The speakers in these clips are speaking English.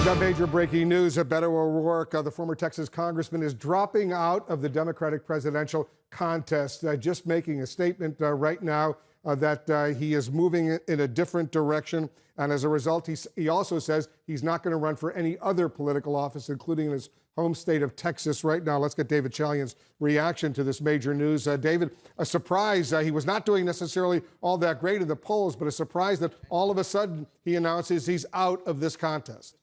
Got major breaking news. Beto O'Rourke, the former Texas congressman, is dropping out of the Democratic presidential contest, just making a statement right now that he is moving in a different direction. And as a result, he also says he's not going to run for any other political office, including in his home state of Texas right now. Let's get David Chalian's reaction to this major news. David, a surprise. He was not doing necessarily all that great in the polls, but a surprise that all of a sudden he announces he's out of this contest.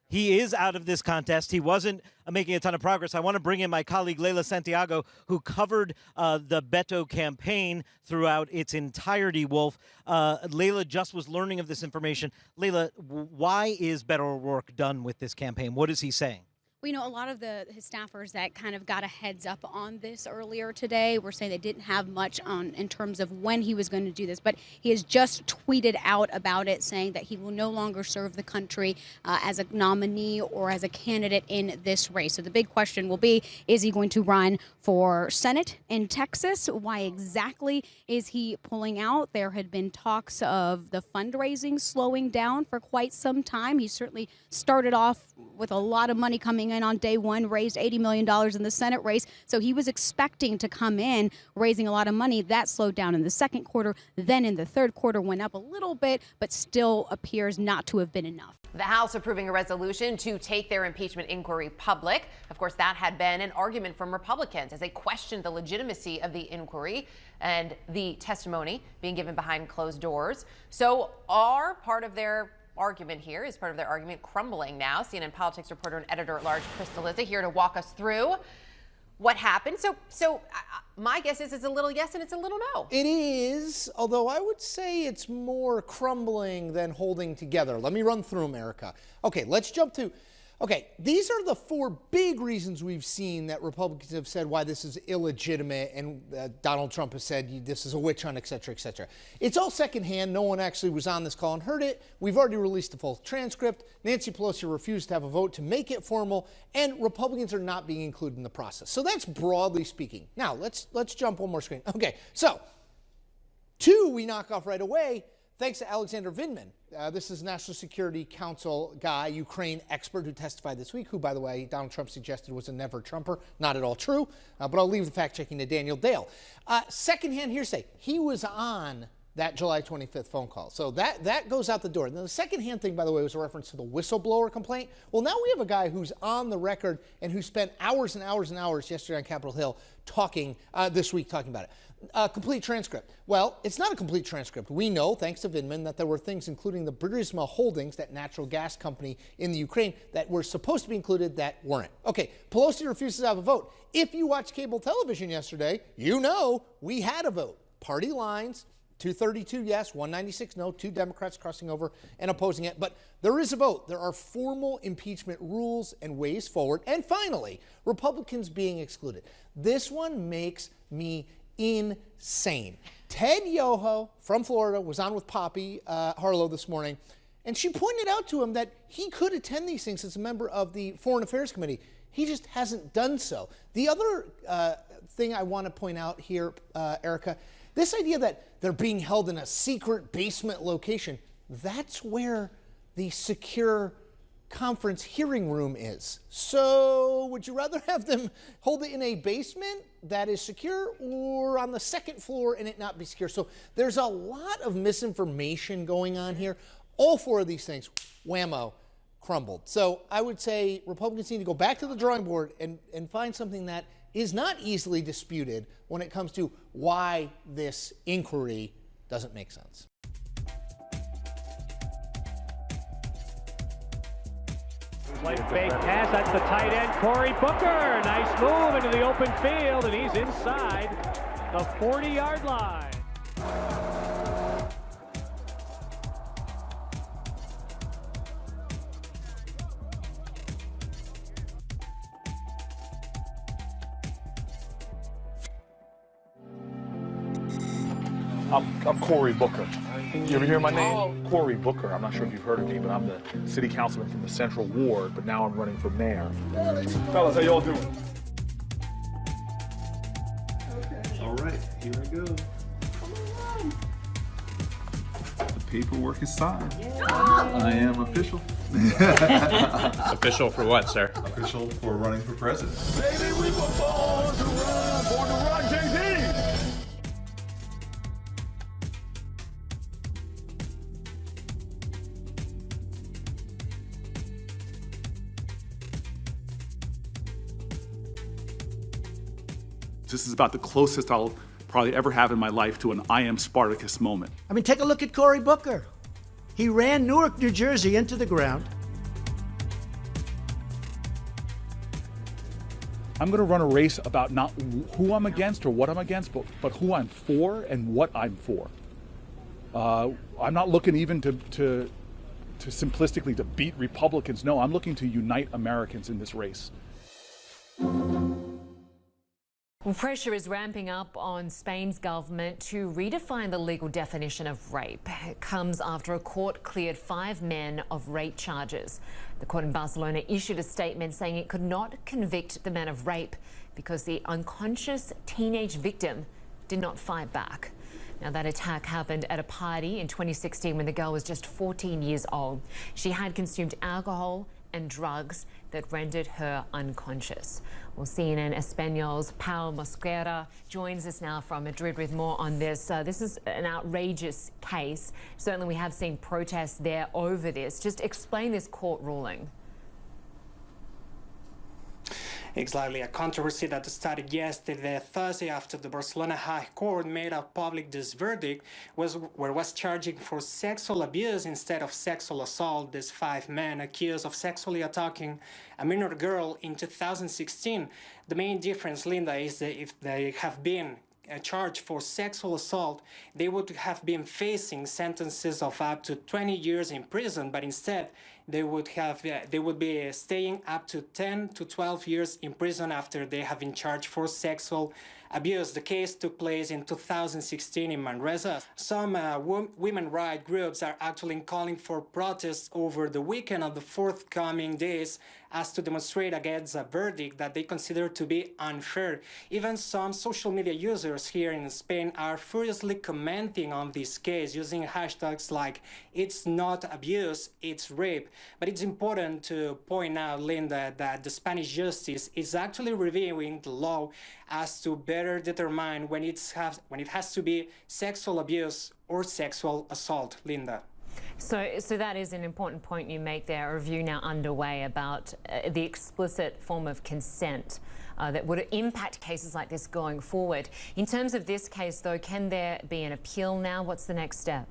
He is out of this contest. He wasn't making a ton of progress. I want to bring in my colleague Leila Santiago, who covered the Beto campaign throughout its entirety, Wolf. Leila just was learning of this information. Leila, why is Beto O'Rourke done with this campaign? What is he saying? Well, you know, a lot of his staffers that kind of got a heads up on this earlier today were saying they didn't have much on in terms of when he was going to do this, but he has just tweeted out about it, saying that he will no longer serve the country as a nominee or as a candidate in this race. So the big question will be, is he going to run for Senate in Texas? Why exactly is he pulling out? There had been talks of the fundraising slowing down for quite some time. He certainly started off with a lot of money coming in on day one, raised $80 million in the Senate race. So he was expecting to come in raising a lot of money. That slowed down in the second quarter. Then in the third quarter went up a little bit, but still appears not to have been enough. The House approving a resolution to take their impeachment inquiry public. Of course, that had been an argument from Republicans as they questioned the legitimacy of the inquiry and the testimony being given behind closed doors. So are part of their argument here is part of their argument crumbling now. CNN politics reporter and editor-at-large Chris Cillizza here to walk us through what happened. So my guess is it's a little yes and it's a little no. It is, although I would say it's more crumbling than holding together. Let me run through them, Erica. Okay, let's jump to... Okay, these are the four big reasons we've seen that Republicans have said why this is illegitimate, and Donald Trump has said this is a witch hunt, et cetera, et cetera. It's all secondhand. No one actually was on this call and heard it. We've already released the full transcript. Nancy Pelosi refused to have a vote to make it formal, and Republicans are not being included in the process. So that's broadly speaking. Now, let's jump one more screen. Okay, so two we knock off right away. Thanks to Alexander Vindman. This is National Security Council guy, Ukraine expert who testified this week, who, by the way, Donald Trump suggested was a never-Trumper. Not at all true, but I'll leave the fact-checking to Daniel Dale. Secondhand hearsay. He was on that July 25th phone call. So that goes out the door. And then the secondhand thing, by the way, was a reference to the whistleblower complaint. Well, now we have a guy who's on the record and who spent hours and hours and hours yesterday on Capitol Hill talking, this week talking about it. Complete transcript. Well, it's not a complete transcript. We know, thanks to Vindman, that there were things, including the Burisma Holdings, that natural gas company in the Ukraine, that were supposed to be included that weren't. Okay, Pelosi refuses to have a vote. If you watched cable television yesterday, you know we had a vote. Party lines, 232 yes, 196 no, 2 Democrats crossing over and opposing it. But there is a vote. There are formal impeachment rules and ways forward. And finally, Republicans being excluded. This one makes me insane. Ted Yoho from Florida was on with Poppy Harlow this morning, and she pointed out to him that he could attend these things as a member of the Foreign Affairs Committee. He just hasn't done so. The other thing I want to point out here, Erica, this idea that they're being held in a secret basement location, that's where the secure conference hearing room is. So would you rather have them hold it in a basement that is secure or on the second floor and it not be secure? So there's a lot of misinformation going on here. All four of these things, whammo, crumbled. So I would say Republicans need to go back to the drawing board and find something that is not easily disputed when it comes to why this inquiry doesn't make sense. Like fake pass, that's the tight end, Cory Booker. Nice move into the open field, and he's inside the 40-yard line. I'm Cory Booker. You ever hear my name? Cory Booker. I'm not sure if you've heard of me, but I'm the city councilman from the Central Ward, but now I'm running for mayor. Fellas, how y'all doing? Okay. All right, here I go. paperwork is signed. I am official. Official for what, sir? Official for running for president. Baby, we were born to run, Jay-Z. This is about the closest I'll probably ever have in my life to an I am Spartacus moment. I mean, take a look at Cory Booker. He ran Newark, New Jersey into the ground. I'm going to run a race about not who I'm against or what I'm against, but who I'm for and what I'm for. I'm not looking even to simplistically to beat Republicans. No, I'm looking to unite Americans in this race. Well, pressure is ramping up on Spain's government to redefine the legal definition of rape. It comes after a court cleared 5 men of rape charges. The court in Barcelona issued a statement saying it could not convict the men of rape because the unconscious teenage victim did not fight back. Now, that attack happened at a party in 2016 when the girl was just 14 years old. She had consumed alcohol and drugs that rendered her unconscious. Well, CNN Español's Pau Mosquera joins us now from Madrid with more on this. This is an outrageous case. Certainly we have seen protests there over this. Just explain this court ruling. Exactly, a controversy that started yesterday, Thursday, after the Barcelona High Court made public this verdict, was charging for sexual abuse instead of sexual assault. These 5 men accused of sexually attacking a minor girl in 2016. The main difference, Linda, is that if they have been charged for sexual assault, they would have been facing sentences of up to 20 years in prison, but instead they would be staying up to 10 to 12 years in prison after they have been charged for sexual abuse. The case took place in 2016 in Manresa. Some women rights groups are actually calling for protests over the weekend of the forthcoming days as to demonstrate against a verdict that they consider to be unfair. Even some social media users here in Spain are furiously commenting on this case using hashtags like "it's not abuse, it's rape." But it's important to point out, Linda, that the Spanish justice is actually reviewing the law as to better determine when it has to be sexual abuse or sexual assault, Linda. So that is an important point you make there. A review now underway about the explicit form of consent that would impact cases like this going forward. In terms of this case, though, can there be an appeal now? What's the next step?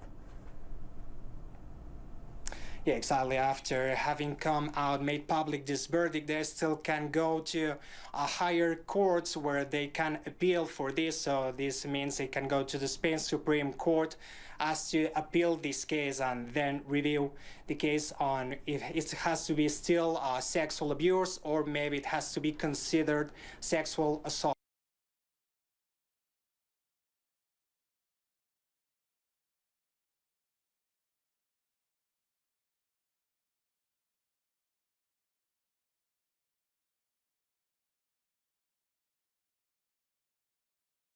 Yeah, exactly. After having come out, made public this verdict, they still can go to higher courts where they can appeal for this. So this means they can go to the Spain Supreme Court as to appeal this case and then review the case on if it has to be still sexual abuse or maybe it has to be considered sexual assault.